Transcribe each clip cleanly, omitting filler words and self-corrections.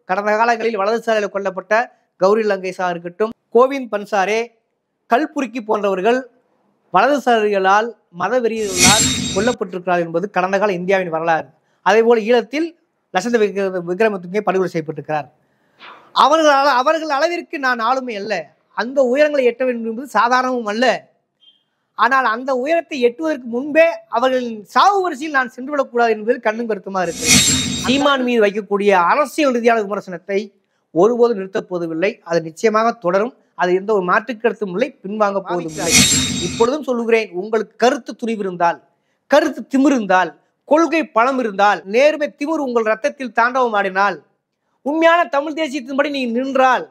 கடந்த காலங்களில் வலதுசாரியில் கொல்லப்பட்ட கௌரி லங்கேஷாக இருக்கட்டும், கோவிந்த் பன்சாரே, கல்புர்கி போன்றவர்கள் வலதுசாரிகளால் மதவெறியர்களால் கொல்லப்பட்டிருக்கிறார் என்பது கடந்த கால இந்தியாவின் வரலாறு. அதே போல ஈழத்தில் லசந்த விக்ரமதுங்கே படுகொலை செய்யப்பட்டிருக்கிறார். அவர்கள் அளவிற்கு நான் ஆளுமை அல்ல, அந்த உயரங்களை எட்ட வேண்டும் என்பது சாதாரணமும் அல்ல. ஆனால் அந்த உயரத்தை எட்டுவதற்கு முன்பே அவர்களின் சாவு வரிசையில் நான் சென்றுவிடக்கூடாது என்பதில் கண்ணும் கருத்துமா இருக்கு. சீமான் மீது வைக்கக்கூடிய அரசியல் ரீதியான விமர்சனத்தை ஒருபோதும் நிறுத்தப் போவதில்லை. அது நிச்சயமாக தொடரும். அது எந்த ஒரு மாற்று கருத்தும் இல்லை, பின்வாங்க போவதில்லை. இப்பொழுதும் சொல்லுகிறேன், உங்களுக்கு கருத்து துணிவு இருந்தால், கருத்து திமிர் இருந்தால், கொள்கை பலம் இருந்தால், நேர்மை திமிர் உங்கள் ரத்தத்தில் தாண்டவம் ஆடினால், உண்மையான தமிழ் தேசியத்தின்படி நீ நின்றால்,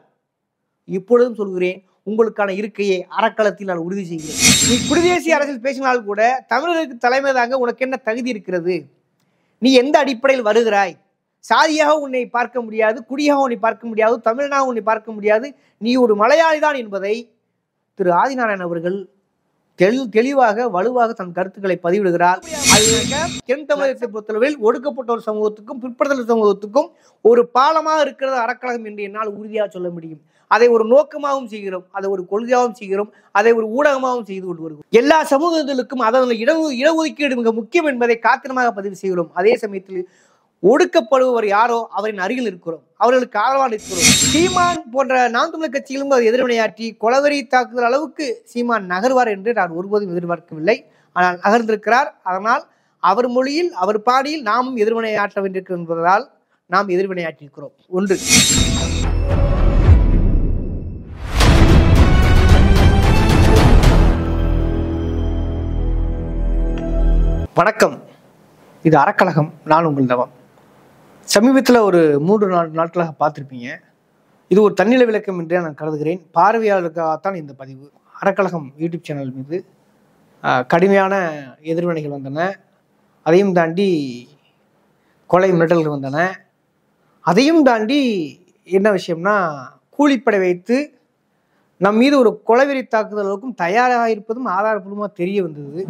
இப்பொழுதும் சொல்கிறேன், உங்களுக்கான இருக்கையை அறக்களத்தில் நான் உறுதி செய்கிறேன். நீ குடிதேசிய அரசியல் பேசினால் கூட தமிழருக்கு தலைமை தாங்க உனக்கு என்ன தகுதி இருக்கிறது? நீ எந்த அடிப்படையில் வருகிறாய்? சாதியாக உன்னை பார்க்க முடியாது, குடியாக உன்னை பார்க்க முடியாது, தமிழனாக உன்னை பார்க்க முடியாது. நீ ஒரு மலையாளி தான் என்பதை திரு ஆதிநாராயணன் அவர்கள் தெளிவாக வலுவாக தன் கருத்துக்களை பதிவிடுகிறார். தென் தமிழகத்தை பொறுத்தளவில் ஒடுக்கப்பட்ட ஒரு சமூகத்துக்கும் பிற்படுத்தல் சமூகத்துக்கும் ஒரு பாலமாக இருக்கிறது அறக்கழகம் என்று என்னால் உறுதியாக சொல்ல முடியும். அதை ஒரு நோக்கமாகவும் செய்கிறோம், அதை ஒரு கொள்கையாகவும் செய்கிறோம், அதை ஒரு ஊடகமாகவும் செய்து கொண்டு வருகிறோம். எல்லா சமூகங்களுக்கும் அதன் இடஒதுக்கீடு மிக முக்கியம் என்பதை காத்திரமாக பதிவு செய்கிறோம். அதே சமயத்தில் ஒடுக்கப்படுபவர் யாரோ அவரின் அருகில் இருக்கிறோம், அவர்களுக்கு ஆதரவாக இருக்கிறோம். சீமான் போன்ற நாம் தமிழர் கட்சிகளும் அது எதிர்வினையாற்றி கொலவெறி தாக்குதல் அளவுக்கு சீமான் நகர்வார் என்று நான் ஒருபோதும் எதிர்பார்க்கவில்லை. ஆனால் நகர்ந்திருக்கிறார். அதனால் அவர் மொழியில் அவர் பாடியில் நாமும் எதிர்வினையாற்ற வேண்டியிருக்கிறோம் என்பதால் நாம் எதிர்வினையாற்றியிருக்கிறோம். ஒன்று. வணக்கம், இது அறக்கழகம், நான் உங்கள் தவம். சமீபத்தில் ஒரு 3-4 நாட்களாக பார்த்துருப்பீங்க. இது ஒரு தன்னிலை விளக்கம் என்றே நான் கருதுகிறேன். பார்வையாளருக்காகத்தான் இந்த பதிவு. அறக்கழகம் யூடியூப் சேனல் மீது கடுமையான எதிர்வினைகள் வந்தன. அதையும் தாண்டி கொலை மிரட்டல்கள் வந்தன. அதையும் தாண்டி என்ன விஷயம்னா, கூலிப்படை வைத்து நம் மீது ஒரு கொலைவெறி தாக்குதலுக்கும் தயாராக இருப்பதும் ஆதாரப்பூர்வமாக தெரிய வந்தது.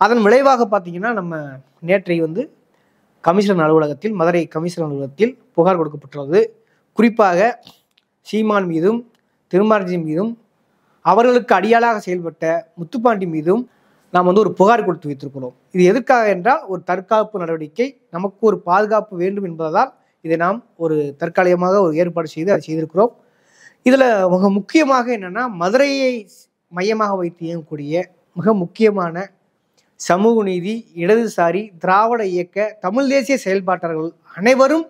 அதன் விளைவாக பார்த்தீங்கன்னா, நம்ம நேற்றை கமிஷனர் அலுவலகத்தில், மதுரை கமிஷனர் அலுவலகத்தில் புகார் கொடுக்கப்பட்டுள்ளது. குறிப்பாக சீமான் மீதும் திருமார்ஜி மீதும் அவர்களுக்கு அடியாளாக செயல்பட்ட முத்துப்பாண்டி மீதும் நாம் ஒரு புகார் கொடுத்து வைத்திருக்கிறோம். இது எதற்காக என்றால், ஒரு தற்காப்பு நடவடிக்கை, நமக்கு ஒரு பாதுகாப்பு வேண்டும் என்பதால் இதை நாம் ஒரு தற்காலிகமாக ஒரு ஏற்பாடு செய்து அதை செய்திருக்கிறோம். இதில் மிக முக்கியமாக என்னென்னா, மதுரையை மையமாக வைத்து இயங்கக்கூடிய மிக முக்கியமான சமூக நீதி, இடதுசாரி, திராவிட இயக்க, தமிழ் தேசிய செயல்பாட்டாளர்கள் அனைவரும்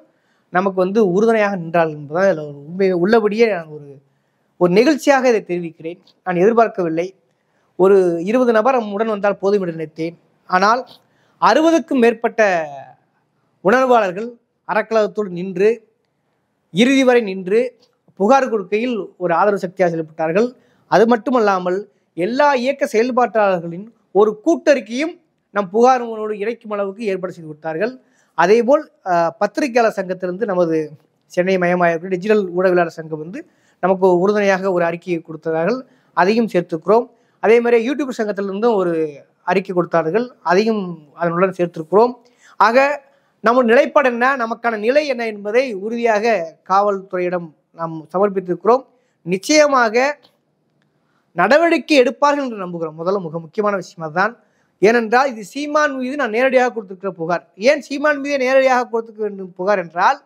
நமக்கு உறுதுணையாக நின்றார்கள் என்பதால் இதில் உண்மை உள்ளபடியே நான் ஒரு நெகிழ்ச்சியாக இதை தெரிவிக்கிறேன். நான் எதிர்பார்க்கவில்லை. ஒரு 20 நபர் உடன் வந்தால் போதும் என்று நினைத்தேன். ஆனால் 60க்கும் மேற்பட்ட உணர்வாளர்கள் அறக்கழகத்தோடு நின்று இறுதி வரை நின்று புகார் கொடுக்கையில் ஒரு ஆதரவு சக்தியாக செயல்பட்டார்கள். அது மட்டுமல்லாமல் எல்லா இயக்க செயல்பாட்டாளர்களின் ஒரு கூட்டறிக்கையும் நம் புகாரோடு இணைக்கும் அளவுக்கு ஏற்பாடு செய்து கொடுத்தார்கள். அதேபோல் பத்திரிகையாளர் சங்கத்திலிருந்து நமது சென்னை மயமாக டிஜிட்டல் ஊடகவியலாளர் சங்கம் நமக்கு உறுதுணையாக ஒரு அறிக்கையை கொடுத்தார்கள். அதையும் சேர்த்துக்கிறோம். அதே மாதிரி யூடியூப் சங்கத்திலிருந்தும் ஒரு அறிக்கை கொடுத்தார்கள். அதையும் அதனுடன் சேர்த்திருக்கிறோம். ஆக நம்ம நிலைப்பாடு என்ன, நமக்கான நிலை என்ன என்பதை உறுதியாக காவல்துறையிடம் நாம் சமர்ப்பித்திருக்கிறோம். நிச்சயமாக நடவடிக்கை எடுப்பார்கள் என்று நம்புகிறோம். முதல்ல மிக முக்கியமான விஷயம் அதுதான். ஏனென்றால் இது சீமான் மீது நான் நேரடியாக கொடுத்திருக்கிற புகார். ஏன் சீமான் மீது நேரடியாக கொடுத்துக்க வேண்டும் புகார் என்றால்,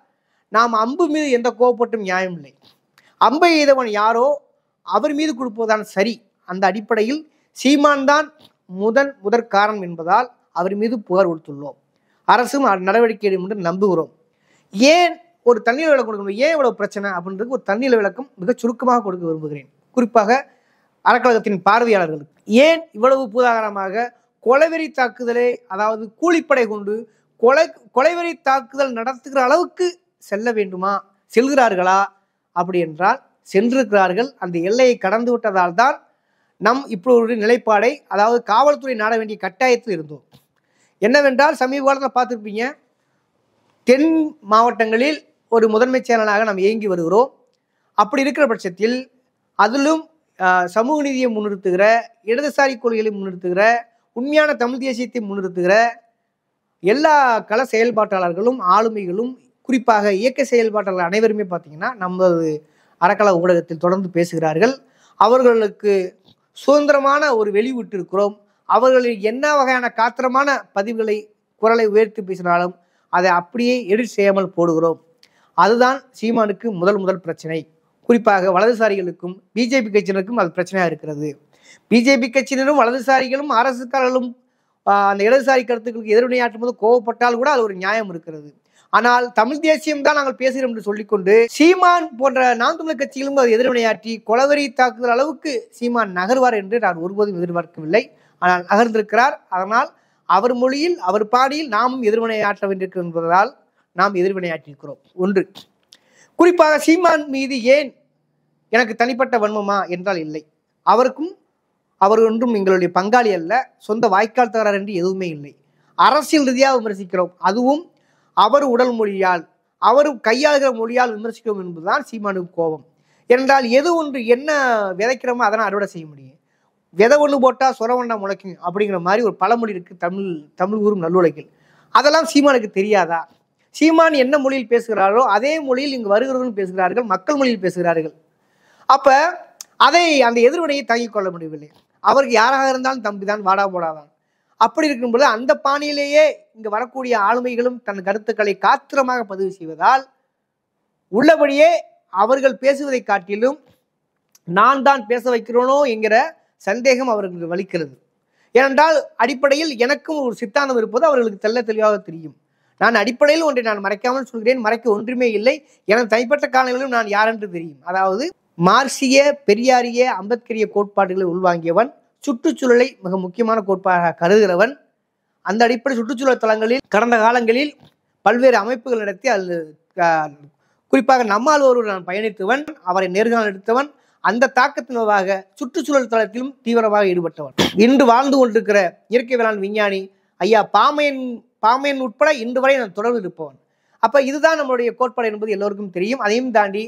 நாம் அம்பு மீது எந்த கோவப்பட்டும் நியாயம் இல்லை. அம்பை எய்தவன் யாரோ அவர் மீது கொடுப்பதுதான் சரி. அந்த அடிப்படையில் சீமான் தான் முதற் காரணம் என்பதால் அவர் மீது புகார் கொடுத்துள்ளோம். அரசும் நடவடிக்கை எடுக்கும் என்று நம்புகிறோம். ஏன் ஒரு தண்ணீர் விளக்கம் கொடுக்கணும், ஏன் இவ்வளவு பிரச்சனை அப்படின்றது ஒரு தண்ணீர் விளக்கம் மிக சுருக்கமாக கொடுக்க விரும்புகிறேன். குறிப்பாக அறக்கழகத்தின் பார்வையாளர்களுக்கு ஏன் இவ்வளவு பூதாகரமாக கொலைவெறி தாக்குதலை, அதாவது கூலிப்படை கொண்டு கொலைவெறி தாக்குதல் நடத்துகிற அளவுக்கு செல்ல வேண்டுமா, செல்கிறார்களா? அப்படி என்றால் சென்றிருக்கிறார்கள். அந்த எல்லையை கடந்து விட்டதால் தான் நம் இப்படி ஒரு நிலைப்பாடை, அதாவது காவல்துறை நாட வேண்டிய கட்டாயத்தில் இருந்தோம். என்னவென்றால், சமீப காலத்தில் பார்த்துருப்பீங்க, தென் மாவட்டங்களில் ஒரு முதன்மை செயலனாக நாம் இயங்கி வருகிறோம். அப்படி இருக்கிற பட்சத்தில் அதிலும் சமூக நீதியை முன்னிறுத்துகிற, இடதுசாரி கொள்கைகளை முன்னிறுத்துகிற, உண்மையான தமிழ் தேசியத்தை முன்னிறுத்துகிற எல்லா கள செயல்பாட்டாளர்களும் ஆளுமைகளும் குறிப்பாக இயக்க செயல்பாட்டாளர்கள் அனைவருமே பார்த்தீங்கன்னா நமது அறக்கலக ஊடகத்தில் தொடர்ந்து பேசுகிறார்கள். அவர்களுக்கு சுதந்திரமான ஒரு வெளிவிட்டு இருக்கிறோம். அவர்களில் என்ன வகையான காத்திரமான பதிவுகளை குரலை உயர்த்தி பேசினாலும் அதை அப்படியே எடிட் செய்யாமல் போடுகிறோம். அதுதான் சீமானுக்கு முதல் பிரச்சனை. குறிப்பாக வலதுசாரிகளுக்கும் பிஜேபி கட்சியினருக்கும் அது பிரச்சனையாக இருக்கிறது. பிஜேபி கட்சியினரும் வலதுசாரிகளும் அரசுக்காரர்களும் அந்த இடதுசாரி கருத்துக்களுக்கு எதிர்வினையாற்றும் போது கோவப்பட்டால் கூட அது ஒரு நியாயம் இருக்கிறது. ஆனால் தமிழ் தேசியம் தான் நாங்கள் பேசுகிறோம் என்று சொல்லிக்கொண்டு சீமான் போன்ற நாம் தமிழர் கட்சிகளும் அது எதிர்வினையாற்றி கொலவெறி தாக்குதல் அளவுக்கு சீமான் நகர்வார் என்று நான் ஒருபோதும் எதிர்பார்க்கவில்லை. ஆனால் நகர்ந்திருக்கிறார். அதனால் அவர் மொழியில் அவர் பாடியில் நாமும் எதிர்வினையாற்ற வேண்டியிருக்கிறோம் என்பதால் நாம் எதிர்வினையாற்றியிருக்கிறோம். ஒன்று, குறிப்பாக சீமான் மீது ஏன் எனக்கு தனிப்பட்ட வன்மமா என்றால் இல்லை. அவர் ஒன்றும் எங்களுடைய பங்காளி அல்ல, சொந்த வாய்க்கால் தகராறு என்று எதுவுமே இல்லை. அரசியல் ரீதியாக விமர்சிக்கிறோம். அதுவும் அவர் உடல் மொழியால் அவர் கையாளுகிற மொழியால் விமர்சிக்கிறோம் என்பதுதான் சீமானுக்கு கோபம். என்றால் எது ஒன்று என்ன விதைக்கிறோமோ அதனால் அறுவடை செய்ய முடியும். விதை ஒன்று போட்டால் சொரவண்ணா முளைக்கும் அப்படிங்கிற மாதிரி ஒரு பழமொழி இருக்கு தமிழ் ஊரும் நல்லுலகில். அதெல்லாம் சீமானுக்கு தெரியாதா? சீமான் என்ன மொழியில் பேசுகிறாரோ அதே மொழியில் இங்கு வருகிறவர்கள் பேசுகிறார்கள், மக்கள் மொழியில் பேசுகிறார்கள். அப்ப அதை அந்த எதிர்வினையை தாங்கிக் கொள்ள முடியவில்லை. அவருக்கு யாராக இருந்தாலும் தம்பிதான், வாடா போடாதான். அப்படி இருக்கும்போது அந்த பாணியிலேயே இங்கு வரக்கூடிய ஆளுமைகளும் தன் கருத்துக்களை காத்திரமாக பதிவு செய்வதால் உள்ளபடியே அவர்கள் பேசுவதை காட்டிலும் நான் தான் பேச வைக்கிறோனோ என்கிற சந்தேகம் அவர்களுக்கு வலிக்கிறது. ஏனென்றால் அடிப்படையில் எனக்கும் ஒரு சித்தாந்தம் இருப்பது அவர்களுக்கு தெளிவாக தெரியும். நான் அடிப்படையில் ஒன்றை நான் மறைக்காமல் சொல்கிறேன், மறைக்க ஒன்றுமே இல்லை. எனது தனிப்பட்ட காலங்களிலும் நான் யார் என்று தெரியும். அதாவது மார்க்சிய, பெரியாரிய, அம்பேத்கரிய கோட்பாடுகளை உள்வாங்கியவன், சுற்றுச்சூழலை மிக முக்கியமான கோட்பாடாக கருதுகிறவன். அந்த அடிப்படை சுற்றுச்சூழல் தளங்களில் கடந்த காலங்களில் பல்வேறு அமைப்புகள் நடத்தி அதில் குறிப்பாக நம்மாழ்வாரோடு நான் பயணித்தவன், அவரை நேர்காணல் எடுத்தவன். அந்த தாக்கத்தினவாக சுற்றுச்சூழல் தளத்திலும் தீவிரமாக ஈடுபட்டவன். இன்று வாழ்ந்து கொண்டிருக்கிற இயற்கை வேளாண் விஞ்ஞானி ஐயா பாமையன் உட்பட இன்று வரை நான் தொடர்பு இருப்பவன். அப்ப இதுதான் நம்மளுடைய கோட்பாடு என்பது எல்லோருக்கும் தெரியும். அதையும் தாண்டி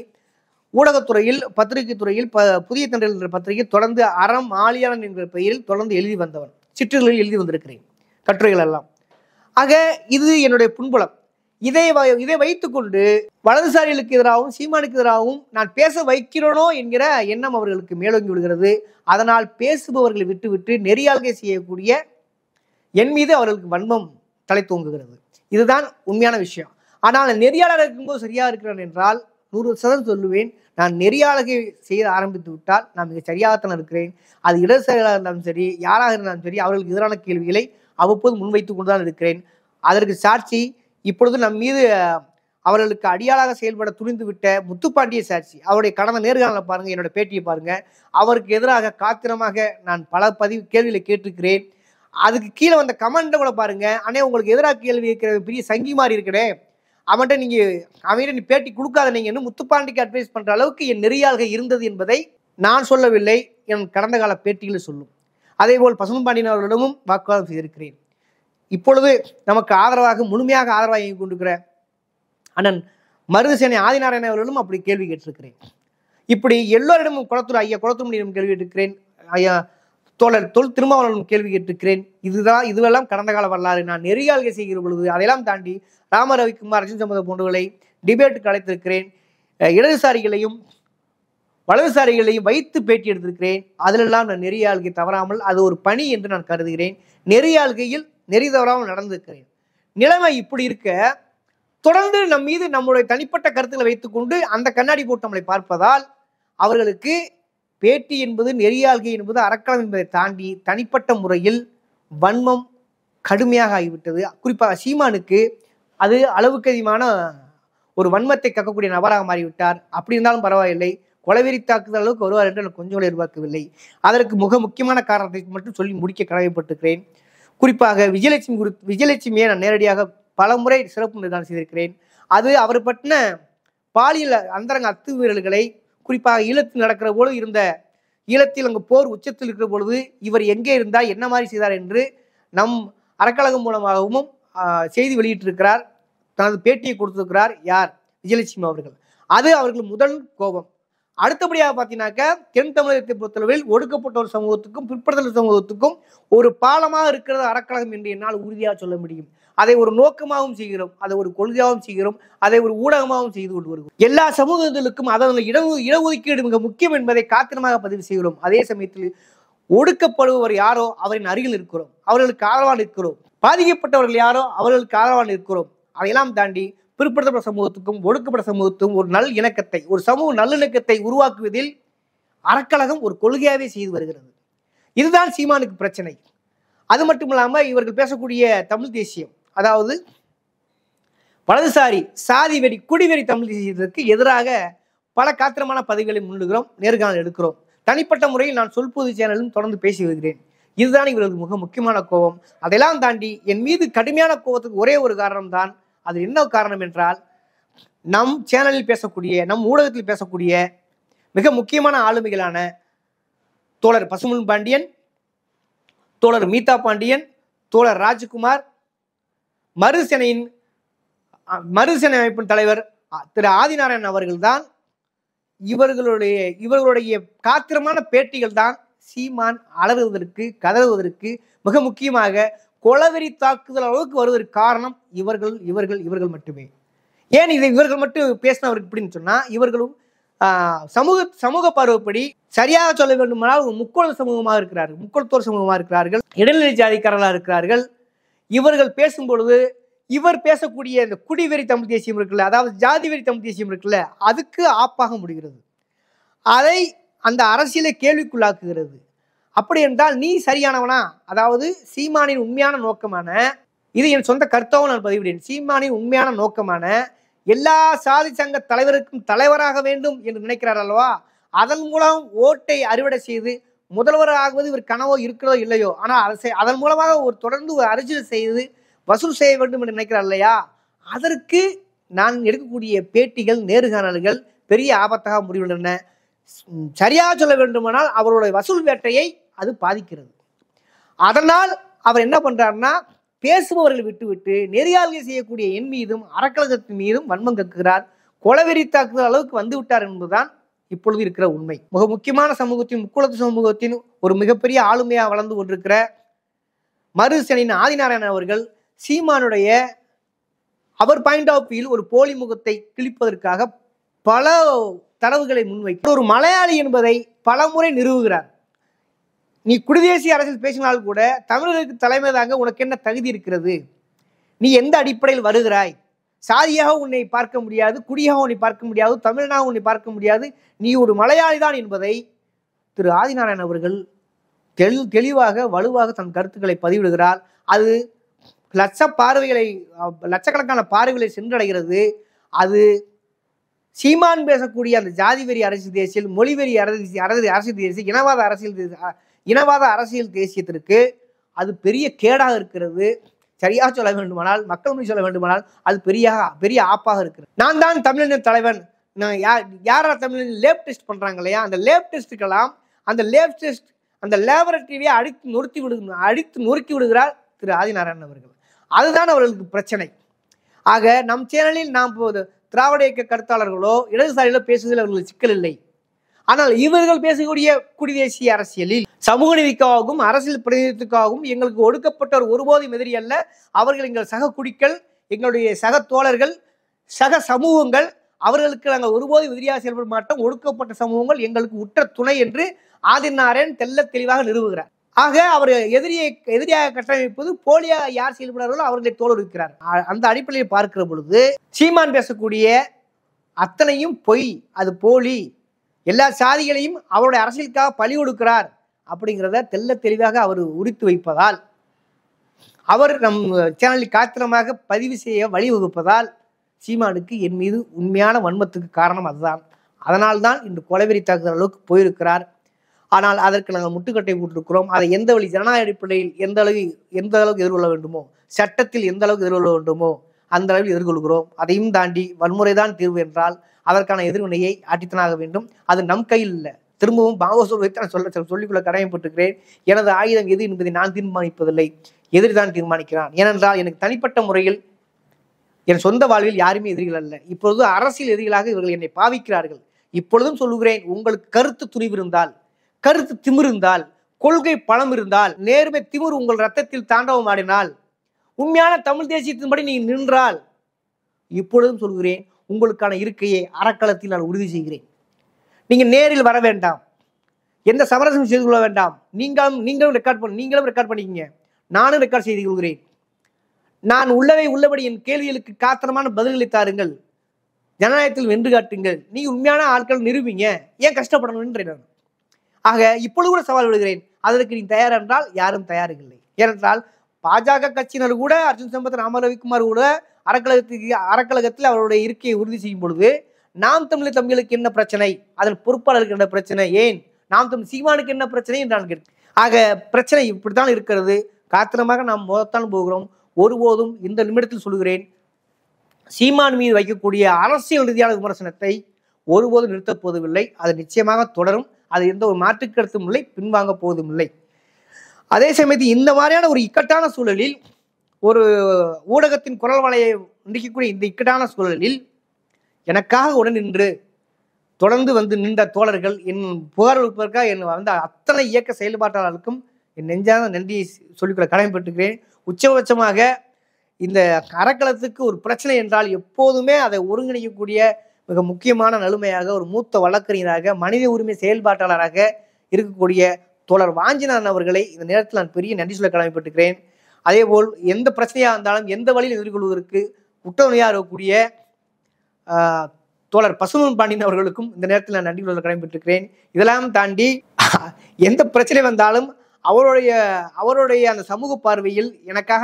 ஊடகத்துறையில், பத்திரிகை துறையில், புதிய தென்றல் என்ற பத்திரிகை தொடர்ந்து அறம் ஆழியாளன் என்கிற பெயரில் தொடர்ந்து எழுதி வந்தவன். சிற்றுகளில் எழுதி வந்திருக்கிறேன், கட்டுரைகள் எல்லாம். ஆக இது என்னுடைய புண்புலம். இதை வைத்துக்கொண்டு வலதுசாரிகளுக்கு எதிராகவும் சீமானுக்கு எதிராகவும் நான் பேச வைக்கிறோனோ என்கிற எண்ணம் அவர்களுக்கு மேலோங்கி விடுகிறது. அதனால் பேசுபவர்களை விட்டுவிட்டு நெறியாள்கை செய்யக்கூடிய என் மீது அவர்களுக்கு வன்மம் தலை தூங்குகிறது. இதுதான் உண்மையான விஷயம். ஆனால் நெறியாளர் இருக்கும்போது சரியா இருக்கிறான் என்றால் 100% சொல்லுவேன். நான் நெறியாளகை செய்ய ஆரம்பித்து விட்டால் நான் மிக சரியாகத்தான் இருக்கிறேன். அது இடதுசாரிகளாக இருந்தாலும் சரி, யாராக இருந்தாலும் சரி, அவர்களுக்கு எதிரான கேள்விகளை அவ்வப்போது முன்வைத்து கொண்டுதான் இருக்கிறேன். அதற்கு சாட்சி இப்பொழுது நம் மீது அவர்களுக்கு அடியாளாக செயல்பட துணிந்து விட்ட முத்துப்பாண்டிய சாட்சி. அவருடைய கடந்த நேர்காணலை பாருங்க, என்னோட பேட்டியை பாருங்க. அவருக்கு எதிராக காத்திரமாக நான் பல கேள்விகளை கேட்டிருக்கிறேன். அதுக்கு கீழே வந்த கமெண்ட்டை கூட பாருங்க. அண்ணே உங்களுக்கு எதிராக கேள்வி கேட்கிற பெரிய சங்கி மாதிரி இருக்கிறே, அவன்கிட்ட நீ பேட்டி கொடுக்காத நீங்கன்னு முத்துப்பாண்டிக்கு அட்வைஸ் பண்ற அளவுக்கு என் நெறியாள்கை இருந்தது என்பதை நான் சொல்லவில்லை, என் கடந்த கால பேட்டியில் சொல்லும். அதே போல் பசும்பாண்டியன் அவர்களிடமும் வாக்குவாதம் செய்திருக்கிறேன். இப்பொழுது நமக்கு ஆதரவாக முழுமையாக ஆதரவாக இயங்கிக் கொண்டிருக்கிற அண்ணன் மருதுசேனை ஆதிநாராயணன் அவர்களும் அப்படி கேள்வி கேட்டிருக்கிறேன். இப்படி எல்லோரிடமும் குளத்தூர் கேள்வி கேட்டிருக்கிறேன். ஐயா தோழர் திருமாவளவனும் கேள்வி கேட்டிருக்கிறேன். இதுவெல்லாம் கடந்த கால வரலாறு. நான் நெறியாள்கை செய்கிற பொழுது அதையெல்லாம் தாண்டி ராம ரவிக்குமார், அர்ஜுன் சம்பத் போன்றவர்களை டிபேட்டுக்கு அழைத்திருக்கிறேன். இடதுசாரிகளையும் வலதுசாரிகளையும் வைத்து பேட்டி எடுத்திருக்கிறேன். அதிலெல்லாம் நான் நெறியாள்கை தவறாமல் அது ஒரு பணி என்று நான் கருதுகிறேன். நெறியாள்கையில் நெறி தவறாமல் நடந்திருக்கிறேன். நிலைமை இப்படி இருக்க தொடர்ந்து நம் மீது நம்முடைய தனிப்பட்ட கருத்துக்களை வைத்துக்கொண்டு அந்த கண்ணாடி போட்டு நம்மளை பார்ப்பதால் அவர்களுக்கு பேட்டி என்பது, நெறியாள்கை என்பது, அறக்கலம் என்பதை தாண்டி தனிப்பட்ட முறையில் வன்மம் கடுமையாக ஆகிவிட்டது. குறிப்பாக சீமானுக்கு அது அளவுக்கு அதிகமான ஒரு வன்மத்தை கக்கக்கூடிய நபராக மாறிவிட்டார். அப்படி இருந்தாலும் பரவாயில்லை, கொலவெறி தாக்குதல் அளவுக்கு வருவார் என்று நான் கொஞ்சம் எதிர்பார்க்கவில்லை. அதற்கு முக்கியமான காரணத்தை மட்டும் சொல்லி முடிக்க கடமைப்பட்டிருக்கிறேன். குறிப்பாக விஜயலட்சுமியை நான் நேரடியாக பல முறை சிறப்பு நேர்காணல் செய்திருக்கிறேன். அது அவர் பற்றின பாலியல் அந்தரங்க அத்துமீறல்களை, குறிப்பாக ஈழத்தில் நடக்கிற பொழுது ஈழத்தில் அங்கு போர் உச்சத்தில் இருக்கிற பொழுது இவர் எங்கே இருந்தார், என்ன மாதிரி செய்தார் என்று நம் அறக்கழகம் மூலமாகவும் செய்தி வெளியிட்டிருக்கிறார். தனது பேட்டியை கொடுத்திருக்கிறார். யார்? விஜயலட்சுமி அவர்கள். அது அவர்கள் முதல் கோபம். அடுத்தபடியாக பார்த்தீங்கன்னாக்க தென் தமிழகத்தை பொறுத்தளவில் ஒடுக்கப்பட்ட ஒரு சமூகத்துக்கும் பிற்படுத்தல் சமூகத்துக்கும் ஒரு பாலமாக இருக்கிறது அறக்கழகம் என்று என்னால் உறுதியாக சொல்ல முடியும். அதை ஒரு நோக்கமாகவும் செய்கிறோம், அதை ஒரு கொள்கையாகவும் செய்கிறோம், அதை ஒரு ஊடகமாகவும் செய்து கொண்டு வருகிறோம். எல்லா சமூகங்களுக்கும் அதன் இடஒதுக்கீடு மிக முக்கியம் என்பதை காத்திரமாக பதிவு செய்கிறோம். அதே சமயத்தில் ஒடுக்கப்படுபவர் யாரோ அவரின் அருகில் இருக்கிறோம், அவர்களுக்கு ஆதரவாக இருக்கிறோம். பாதிக்கப்பட்டவர்கள் யாரோ அவர்களுக்கு ஆதரவாக இருக்கிறோம். அதையெல்லாம் தாண்டி பிற்படுத்தப்பட்ட சமூகத்துக்கும் ஒடுக்கப்பட்ட சமூகத்துக்கும் ஒரு நல் இணக்கத்தை, ஒரு சமூக நல்லிணக்கத்தை உருவாக்குவதில் அறக்கழகம் ஒரு கொள்கையாவே செய்து வருகிறது. இதுதான் சீமானுக்கு பிரச்சனை. அது மட்டும் இல்லாமல் இவர்கள் பேசக்கூடிய தமிழ் தேசியம், அதாவது வலதுசாரி சாதி வெறி குடிவெறி தமிழ் தேசியத்திற்கு எதிராக பல காத்திரமான பதிவுகளை முன்னுகிறோம், நேர்காணல் எடுக்கிறோம். தனிப்பட்ட முறையில் நான் சொல்பொது சேனலும் தொடர்ந்து பேசி வருகிறேன். இதுதான் இவர்களுக்கு மிக முக்கியமான கோபம். அதெல்லாம் தாண்டி என் மீது கடுமையான கோபத்துக்கு ஒரே ஒரு காரணம் தான். அது என்ன காரணம் என்றால், நம் சேனலில் பேசக்கூடிய, நம் ஊடகத்தில் பேசக்கூடிய மிக முக்கியமான ஆளுமைகளான தோழர் பசுமுன் பாண்டியன், தோழர் மீதா பாண்டியன், தோழர் ராஜ்குமார், மறுசேனை அமைப்பின் தலைவர் திரு ஆதிநாராயணன் அவர்கள்தான். இவர்களுடைய காத்திரமான பேட்டிகள் தான் சீமான் அலறுவதற்கு, கதறுவதற்கு, மிக முக்கியமாக கொலவெறி தாக்குதல் அளவுக்கு வருவதற்கு காரணம் இவர்கள் மட்டுமே. ஏன் இதை இவர்கள் மட்டும் பேசினவருக்கு இப்படின்னு சொன்னா, இவர்களும் சமூக பார்வைப்படி சரியாக சொல்ல வேண்டுமானால் ஒரு முக்கோண சமூகமாக இருக்கிறார்கள், முக்கோணத்தோர் சமூகமாக இருக்கிறார்கள், இடைநிலை ஜாதிக்காரர்களாக இருக்கிறார்கள். இவர்கள் பேசும் பொழுது இவர் பேசக்கூடிய இந்த குடிவெறி தமிழ் தேசியம் இருக்குல்ல, அதாவது ஜாதி வெறி தமிழ் தேசியம் இருக்குல்ல, அதுக்கு ஆப்பாக முடிகிறது. அதை அந்த அரசியலை கேள்விக்குள்ளாக்குகிறது. அப்படி என்றால் நீ சரியானவனா? அதாவது சீமானின் உண்மையான நோக்கமான, இது என் சொந்த கருத்தாவும் நான் பதிவிடுறேன், சீமானின் உண்மையான நோக்கமான எல்லா சாதி சங்க தலைவருக்கும் தலைவராக வேண்டும் என்று நினைக்கிறார் அல்லவா? அதன் மூலம் ஓட்டை அறுவடை செய்து முதல்வராகுவது இவர் கனவோ இருக்கிறதோ இல்லையோ, ஆனால் அதன் மூலமாக ஒரு தொடர்ந்து ஒரு அரசியல் செய்து வசூல் செய்ய வேண்டும் என்று நினைக்கிறார் இல்லையா? அதற்கு நான் எடுக்கக்கூடிய பேட்டிகள், நேர்காணல்கள் பெரிய ஆபத்தாக முடிவுள்ளன. சரியாக சொல்ல வேண்டுமானால் அவருடைய வசூல் வேட்டையை அது பாதிக்கிறது. அதனால் அவர் என்ன பண்றாருன்னா, பேசுபவர்கள் விட்டுவிட்டு நெறியாளர்கள் செய்யக்கூடிய என் மீதும் அறக்கழகத்தின் மீதும் வன்மம் கக்குகிறார். கொலவெறி தாக்குதல் அளவுக்கு வந்து விட்டார் என்பதுதான் இப்பொழுது இருக்கிற உண்மை. மிக முக்கியமான சமூகத்தின், முக்குளத்து சமூகத்தின் ஒரு மிகப்பெரிய ஆளுமையாக வளர்ந்து கொண்டிருக்கிற மறுசேனையின் ஆதிநாராயணன் அவர்கள் சீமானுடைய அவர் பாயிண்ட் ஆஃப் வியூ ஒரு போலி முகத்தை கிழிப்பதற்காக பல தரவுகளை முன்வைக்க ஒரு மலையாளி என்பதை பலமுறை நிறுவுகிறார். நீ குடிதேசிய அரசியல் பேசினால் கூட தமிழர்களுக்கு தலைமை தாங்க உனக்கு என்ன தகுதி இருக்கிறது? நீ எந்த அடிப்படையில் வருகிறாய்? சாதியாக உன்னை பார்க்க முடியாது, குடியாக உன்னை பார்க்க முடியாது, தமிழனாக உன்னை பார்க்க முடியாது, நீ ஒரு மலையாளி தான் என்பதை திரு ஆதிநாராயணன் அவர்கள் தெளிவாக வலுவாக தன் கருத்துக்களை பதிவிடுகிறார். அது லட்சக்கணக்கான பார்வைகளை சென்றடைகிறது. அது சீமான் பேசக்கூடிய அந்த ஜாதி வெறி அரசியல் தேசியல், மொழிவெறி அரசியல் தேசிய, இனவாத அரசியல் தேசியத்திற்கு அது பெரிய கேடாக இருக்கிறது. சரியாக சொல்ல வேண்டுமானால், மக்கள் மொழி சொல்ல வேண்டுமானால் அது பெரிய ஆப்பாக இருக்கிறது. நான் தான் தமிழனின் தலைவன், நான் யாரா தமிழன் லேப் டெஸ்ட் பண்றாங்க இல்லையா, அந்த லேப் டெஸ்ட்டுக்கெல்லாம் அந்த லேபரட்டரியை அடித்து நொறுக்கி விடுகிறார் திரு ஆதிநாராயணன் அவர்கள். அதுதான் அவர்களுக்கு பிரச்சனை. ஆக நம் சேனலில் நாம் திராவிட இயக்க கருத்தாளர்களோ இடதுசாரிகளோ பேசுவதில் அவர்களுக்கு சிக்கல் இல்லை. ஆனால் இவர்கள் பேசக்கூடிய குடிதேசிய அரசியலில் சமூக நீதிக்காகவும் அரசியல் பிரதிநிதித்துக்காகவும் எங்களுக்கு ஒடுக்கப்பட்டவர் ஒருபோதும் எதிரி அல்ல. அவர்கள் எங்கள் சக குடிகள், எங்களுடைய சக தோழர்கள், சக சமூகங்கள், அவர்களுக்கு நாங்கள் ஒருபோதும் எதிரியாக செயல்பட மாட்டோம். ஒடுக்கப்பட்ட சமூகங்கள் எங்களுக்கு உற்ற துணை என்று ஆதிநாராயணன் தெல்ல தெளிவாக நிறுவுகிறார். ஆக அவர் எதிரியாக கட்டமைப்பது போலியாக யார் செயல்படுறார்களோ அவர்களை தோலுரிக்கிறார். அந்த அடிப்படையில் பார்க்கிற பொழுது சீமான் பேசக்கூடிய அத்தனையும் பொய், அது போலி, எல்லா சாதிகளையும் அவருடைய அரசியலுக்காக பழி கொடுக்கிறார் அப்படிங்கிறத தெல்ல தெளிவாக அவர் உரித்து வைப்பதால், அவர் நம் சேனலில் காத்திரமாக பதிவு செய்ய வழிவகுப்பதால் சீமானுக்கு என் மீது உண்மையான வன்மத்துக்கு காரணம் அதுதான். அதனால்தான் இந்த கொலைவெறி தாக்குதல் அளவுக்கு போயிருக்கிறார். ஆனால் அதற்கு நாங்கள் முட்டுக்கட்டை போட்டிருக்கிறோம். அதை எந்த வழி ஜனநாயக அடிப்படையில் எந்த அளவுக்கு எதிர்கொள்ள வேண்டுமோ, சட்டத்தில் எந்த அளவுக்கு எதிர்கொள்ள வேண்டுமோ அந்த அளவில் எதிர்கொள்கிறோம். அதையும் தாண்டி வன்முறைதான் தீர்வு என்றால் அதற்கான எதிர்வினையை ஆட்டித்தனாக வேண்டும். அது நம் கையில் இல்லை. திரும்பவும் பாகவசோல் வைத்து நான் சொல்லிக்கொள்ள கடமைப்பட்டிருக்கிறேன். எனது ஆயுதம் எது என்பதை நான் தீர்மானிப்பதில்லை, எதிரிதான் தீர்மானிக்கிறான். ஏனென்றால் எனக்கு தனிப்பட்ட முறையில் என் சொந்த வாழ்வில் யாருமே எதிரிகள் அல்ல. இப்பொழுது அரசியல் எதிரிகளாக இவர்கள் என்னை பாவிக்கிறார்கள். இப்பொழுதும் சொல்லுகிறேன், உங்களுக்கு கருத்து துணிவு இருந்தால், கருத்து திமிர் இருந்தால், கொள்கை பலம் இருந்தால், நேர்மை திமிர் உங்கள் ரத்தத்தில் தாண்டவம் ஆடினால் உண்மையான தமிழ் தேசியத்தின்படி நீங்க நின்றால் இப்பொழுதும் சொல்கிறேன், உங்களுக்கான இருக்கையை அறக்களத்தில் நான் உறுதி செய்கிறேன். நீங்க நேரில் வர வேண்டாம், எந்த சமரசம் செய்து கொள்ள வேண்டாம். நீங்களும் ரெக்கார்ட் பண்ணிக்கங்க, நானும் ரெக்கார்ட் செய்து கொள்கிறேன். நான் உள்ளபடி என் கேள்விகளுக்கு காத்திரமான பதில்களை தாருங்கள், ஜனநாயகத்தில் வென்று காட்டுங்கள். நீங்க உண்மையான ஆட்கள் நிரூபிங்க, ஏன் கஷ்டப்படணும்ன்றேன். ஆக இப்பொழுது கூட சவால் விடுகிறேன், அதற்கு நீ தயார் என்றால் யாரும் தயாரில்லை. ஏனென்றால் பாஜக கட்சியினர் கூட அர்ஜுன் சம்பத், ராம ரவிக்குமார் கூட அறக்கழகத்தில் அவருடைய இருக்கையை உறுதி செய்யும் பொழுது நாம் தமிழர் தம்பிகளுக்கு என்ன பிரச்சனை, அதன் பொறுப்பாளருக்கு என்ன பிரச்சனை, ஏன் நாம் தமிழ் சீமானுக்கு என்ன பிரச்சனை என்று நான் கேட்கிறேன். ஆக பிரச்சனை இப்படித்தான் இருக்கிறது. காத்திரமாக நாம் மோதத்தான் போகிறோம். ஒருபோதும் இந்த நிமிடத்தில் சொல்கிறேன், சீமான் மீது வைக்கக்கூடிய அரசியல் ரீதியான விமர்சனத்தை ஒருபோதும் நிறுத்தப் போவதில்லை. அது நிச்சயமாக தொடரும். அது எந்த ஒரு மாற்று கருத்தும் இல்லை, பின்வாங்க போவதும் இல்லை. அதே சமயத்தில் இந்த மாதிரியான ஒரு இக்கட்டான சூழலில், ஒரு ஊடகத்தின் குரல் வலையை நிற்கக்கூடிய இந்த இக்கட்டான சூழலில் எனக்காக உடன் நின்று தொடர்ந்து வந்து நின்ற தோழர்கள், என் புகார் கொடுப்பதற்காக என் வந்த அத்தனை இயக்க செயல்பாட்டாளர்களுக்கும் என் நெஞ்சான நன்றியை சொல்லிக்கொள்ள கடமைப்பட்டுக்கிறேன். உச்சபட்சமாக இந்த அறக்களத்துக்கு ஒரு பிரச்சனை என்றால் எப்போதுமே அதை ஒருங்கிணைக்கக்கூடிய மிக முக்கியமான நலுமையாக ஒரு மூத்த வழக்கறிஞராக, மனித உரிமை செயல்பாட்டாளராக இருக்கக்கூடிய தோழர் வாஞ்சிநாதன் அவர்களை இந்த நேரத்தில் நான் பெரிய நன்றி சொல்ல கடமைப்பட்டுக்கிறேன். அதேபோல் எந்த பிரச்சனையாக இருந்தாலும் எந்த வழியில் எதிர்கொள்வதற்கு உற்றதுணையாக இருக்கக்கூடிய தோழர் பசுமன் பாண்டியன் அவர்களுக்கும் இந்த நேரத்தில் நான் நன்றி சொல்ல கடமைப்பட்டிருக்கிறேன். இதெல்லாம் தாண்டி எந்த பிரச்சனை வந்தாலும் அவருடைய அந்த சமூக பார்வையில் எனக்காக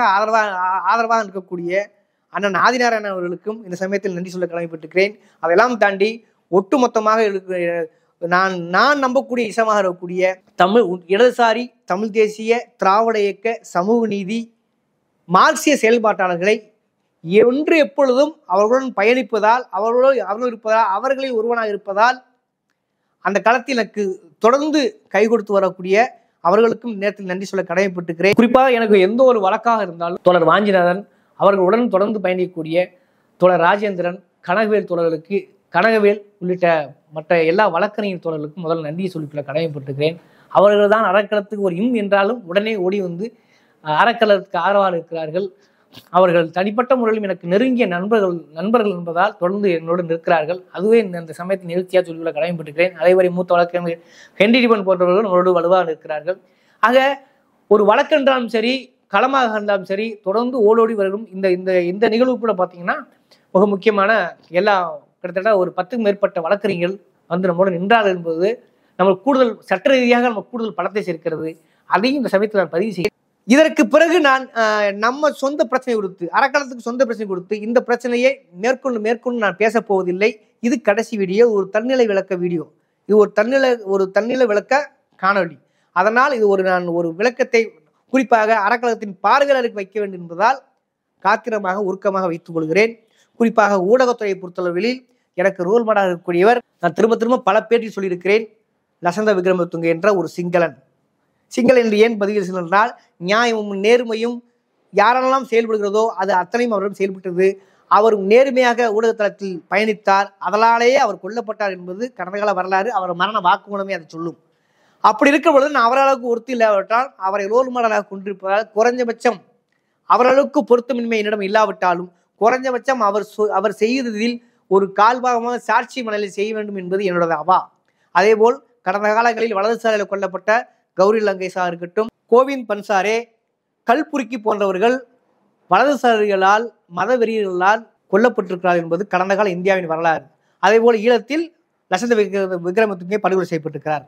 ஆதரவாக இருக்கக்கூடிய அண்ணன் ஆதிநாராயணன் அவர்களுக்கும் இந்த சமயத்தில் நன்றி சொல்ல கடமைப்பட்டிருக்கிறேன். அதெல்லாம் தாண்டி ஒட்டுமொத்தமாக நான் நம்பக்கூடிய இசமாக இருக்கக்கூடிய தமிழ் இடதுசாரி, தமிழ் தேசிய, திராவிட இயக்க, சமூக நீதி, மார்க்சிய செயல்பாட்டாளர்களை என்று எப்பொழுதும் அவர்களுடன் பயணிப்பதால், அவர்கள் இருப்பதால், அவர்களில் ஒருவனாக இருப்பதால் அந்த களத்தில் எனக்கு தொடர்ந்து கை கொடுத்து வரக்கூடிய அவர்களுக்கும் நேரத்தில் நன்றி சொல்ல கடமைப்பட்டிருக்கிறேன். குறிப்பாக எனக்கு எந்த ஒரு வழக்காக இருந்தாலும் தோழர் வாஞ்சிநாதன் அவர்களுடன் தொடர்ந்து பயணிக்கக்கூடிய தோழர் ராஜேந்திரன், கனகவேல் உள்ளிட்ட மற்ற எல்லா வழக்கறிஞர் தோழர்களுக்கும் முதல் நன்றியை சொல்லிக்கொள்ள கடமைப்பட்டிருக்கிறேன். அவர்கள் தான் அறக்களத்துக்கு ஒரு என்றாலும் உடனே ஓடி வந்து அறக்களத்துக்கு ஆதரவாக இருக்கிறார்கள். அவர்கள் தனிப்பட்ட முறையிலும் எனக்கு நெருங்கிய நண்பர்கள் என்பதால் தொடர்ந்து என்னோடு நிற்கிறார்கள். அதுவே இந்த சமயத்தில் நிகழ்ச்சியாக சொல்லிக்கொள்ள கடமைப்பட்டிருக்கிறேன். அதேவரை மூத்த வழக்கறிஞர் ஹென்றி டிபன் போன்றவர்கள் நம்மளோடு வலுவாக நிற்கிறார்கள். ஆக ஒரு வழக்கென்றாலும் சரி, களமாக இருந்தாலும் சரி, தொடர்ந்து ஓடோடி வரும் இந்த நிகழ்வு கூட பார்த்தீங்கன்னா மிக முக்கியமான கிட்டத்தட்ட ஒரு 10க்கும் மேற்பட்ட வழக்கறிஞர்கள் வந்து நம்மளோட நின்றார்கள் என்பது நம்ம கூடுதல் சட்ட ரீதியாக நம்ம கூடுதல் பலத்தை சேர்க்கிறது. அதையும் இந்த சமயத்தில் நான் பதிவு செய்ய. இதற்கு பிறகு நான் நம்ம சொந்த பிரச்சனை கொடுத்து, அறக்களத்துக்கு சொந்த பிரச்சனை கொடுத்து இந்த பிரச்சனையை மேற்கொண்டு நான் பேச போவதில்லை. இது கடைசி வீடியோ, ஒரு தன்னிலை விளக்க வீடியோ. இது ஒரு தன்னிலை விளக்க காணொலி. அதனால் இது நான் ஒரு விளக்கத்தை குறிப்பாக அறக்களத்தின் பார்வையாளருக்கு வைக்க வேண்டும் என்பதால் காத்திரமாக உருக்கமாக வைத்துக் கொள்கிறேன். குறிப்பாக ஊடகத்துறையை பொறுத்தளவில் எனக்கு ரோல் மாடலாக இருக்கக்கூடியவர், நான் திரும்ப பல பேட்டில் சொல்லியிருக்கிறேன், லசந்த விக்ரமதுங்க என்ற ஒரு சிங்களன் என்று ஏன் பதிவு என்றால், நியாயமும் நேர்மையும் யாரெல்லாம் செயல்படுகிறதோ அது அத்தனையும் அவரிடம் செயல்பட்டது. அவர் நேர்மையாக ஊடகத்தளத்தில் பயணித்தார், அதனாலேயே அவர் கொல்லப்பட்டார் என்பது கடந்த கால வரலாறு. அவர் மரண வாக்குமூலமே அதை சொல்லும். அப்படி இருக்கும் பொழுது நான் அவரளவுக்கு ஒருத்தி இல்லாவிட்டால் அவரை ரோல் மாடலாக கொண்டிருப்பதால் குறைஞ்சபட்சம் அவரளவுக்கு பொருத்தமின்மை என்னிடம் இல்லாவிட்டாலும் குறைஞ்சபட்சம் அவர் செய்ததில் ஒரு கால்பாகமாக சாட்சி மணலில் செய்ய வேண்டும் என்பது என்னோட அவா. அதேபோல் கடந்த காலங்களில் வலதுசாரியில் கொல்லப்பட்ட கௌரி லங்கேஷா இருக்கட்டும், கோவிந்த் பன்சாரே, கல்புருக்கி போன்றவர்கள் வலதுசாரிகளால், மத வெறியர்களால் கொல்லப்பட்டிருக்கிறார் என்பது கடந்த கால இந்தியாவின் வரலாறு. அதேபோல் ஈழத்தில் லசந்த விக்ரமதுங்கே படுகொலை செய்யப்பட்டிருக்கிறார்.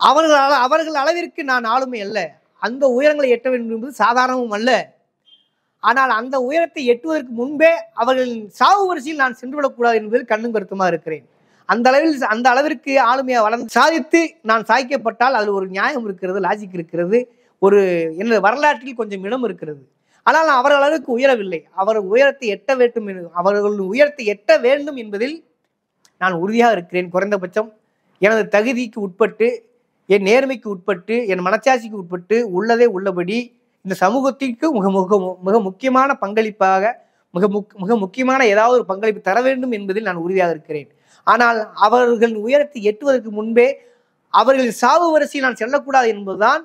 அவர்கள் அளவிற்கு நான் ஆளுமை அல்ல, அந்த உயரங்களை எட்ட வேண்டும் என்பது சாதாரணமும் அல்ல. ஆனால் அந்த உயரத்தை எட்டுவதற்கு முன்பே அவர்களின் சாவு வரிசையில் நான் சென்றுவிடக்கூடாது என்பதில் கண்ணும் கருத்துமாக இருக்கிறேன். அந்த அளவிற்கு ஆளுமையாக வளர்ந்து சாதித்து நான் சாய்க்கப்பட்டால் அதில் ஒரு நியாயம் இருக்கிறது, லாஜிக் இருக்கிறது, ஒரு என்ன வரலாற்றில் கொஞ்சம் இடம் இருக்கிறது. ஆனால் நான் அவர்கள் அளவுக்கு உயரவில்லை. அவர்கள் உயரத்தை எட்ட வேண்டும் என்பதில் நான் உறுதியாக இருக்கிறேன். குறைந்தபட்சம் எனது தகுதிக்கு உட்பட்டு, என் நேர்மைக்கு உட்பட்டு, என் மனச்சாட்சிக்கு உட்பட்டு உள்ளதே உள்ளபடி இந்த சமூகத்திற்கு மிக முக்கியமான பங்களிப்பாக மிக முக்கியமான ஏதாவது ஒரு பங்களிப்பு தர வேண்டும் என்பதில் நான் உறுதியாக இருக்கிறேன். ஆனால் அவர்களின் உயரத்தை எட்டுவதற்கு முன்பே அவர்களின் சாவு வரிசையில் நான் செல்லக்கூடாது என்பதுதான்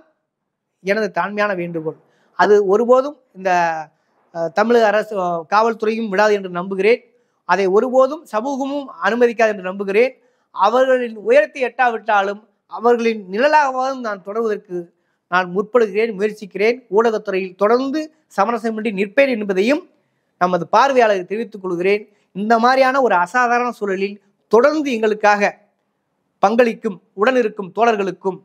எனது தாழ்மையான வேண்டுகோள். அது ஒருபோதும் இந்த தமிழக அரசு காவல்துறையும் விடாது என்று நம்புகிறேன். அதை ஒருபோதும் சமூகமும் அனுமதிக்காது என்று நம்புகிறேன். அவர்களின் உயரத்தை எட்டாவிட்டாலும் அவர்களின் நிழலாகவும் நான் தொடர்வதற்கு நான் முற்படுகிறேன், முயற்சிக்கிறேன். ஊடகத்துறையில் தொடர்ந்து சமரசமின்றி நிற்பேன் என்பதையும் நமது பார்வையாளரை தெரிவித்துக் கொள்கிறேன். இந்த மாதிரியான ஒரு அசாதாரண சூழலில் தொடர்ந்து எங்களுக்காக பங்களிக்கும் உடனிருக்கும் தோழர்களுக்கும்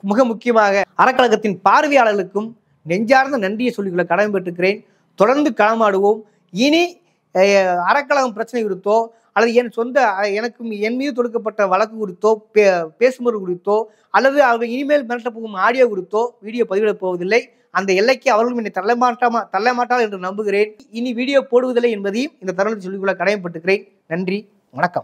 மிக முக்கியமாக அறக்கழகத்தின் பார்வையாளர்களுக்கும் நெஞ்சார்ந்த நன்றியை சொல்லிக்கொள்ள கடமைப்பட்டிருக்கிறேன். தொடர்ந்து களமாடுவோம். இனி அறக்கழகம் பிரச்சனை குறித்தோ அல்லது எனக்கும் என் மீது தொடுக்கப்பட்ட வழக்கு குறித்தோ பேசுமுறை குறித்தோ அல்லது அவர்கள் இனிமேல் மிரட்ட போகும் ஆடியோ குறித்தோ வீடியோ பதிவிடப் போவதில்லை. அந்த எல்லைக்கு அவர்களும் என்னை தள்ளமாட்டால் என்று நம்புகிறேன். இனி வீடியோ போடுவதில்லை என்பதையும் இந்த தருணத்தில் சொல்லிக்கொள்ள கடமைப்பட்டிருக்கிறேன். நன்றி, வணக்கம்.